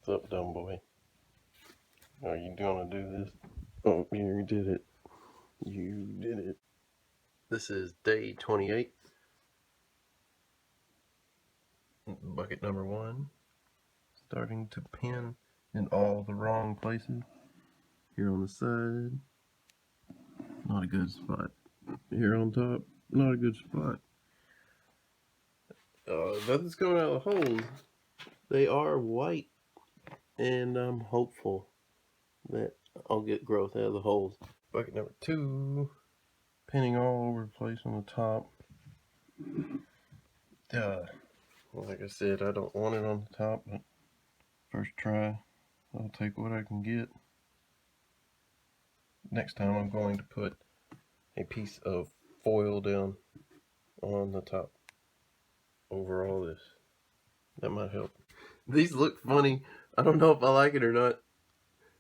What's up, dumb boy? Are you gonna do this? Oh, you did it. You did it. This is day 28. Bucket number 1. Starting to pin in all the wrong places. Here on the side. Not a good spot. Here on top. Not a good spot. Nothing's coming out of the holes. They are white. And I'm hopeful that I'll get growth out of the holes. Bucket number 2. Pinning all over the place on the top. Like I said, I don't want it on the top, but first try, I'll take what I can get. Next time I'm going to put a piece of foil down on the top over all this. That might help. These look funny. I don't know if I like it or not,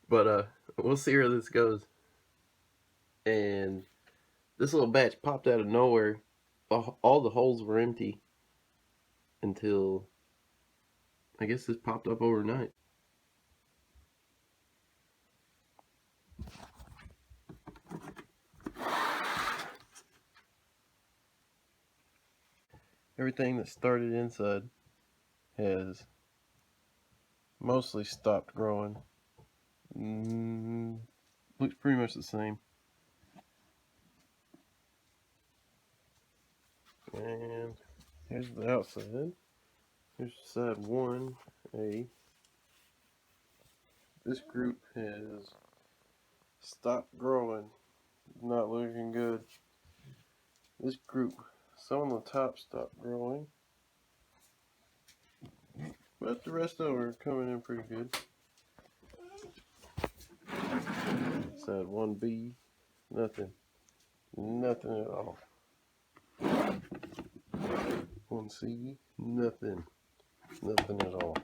but we'll see where this goes. And this little batch popped out of nowhere. All the holes were empty until I guess this popped up overnight. Everything that started inside has mostly stopped growing. Looks pretty much the same. And here's the outside. Here's side 1A. This group has stopped growing. Not looking good. This group, some on the top stopped growing, but the rest of them are coming in pretty good. Side 1B, nothing. Nothing at all. 1C, nothing. Nothing at all.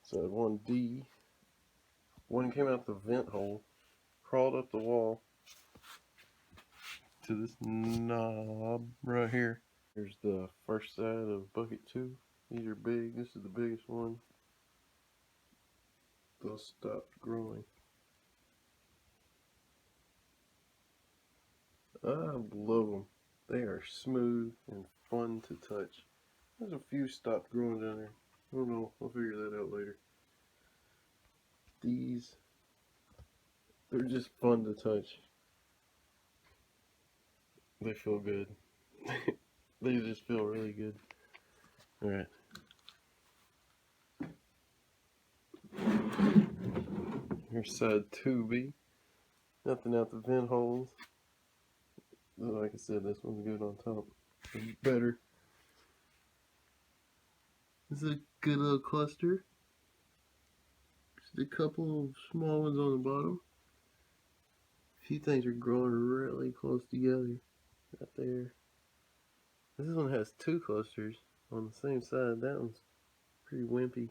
Side 1D, one came out the vent hole, crawled up the wall to this knob right here. Here's the first side of bucket 2. These are big. This is the biggest one. Those stopped growing. I love them. They are smooth and fun to touch. There's a few stopped growing down there. I don't know. I'll figure that out later. These, they're just fun to touch. They feel good. They just feel really good. Alright. Here's side 2B. Nothing out the vent holes. Like I said, this one's good on top. It's better. This is a good little cluster. Just a couple of small ones on the bottom. A few things are growing really close together. Right there. This one has 2 clusters on the same side. That one's pretty wimpy.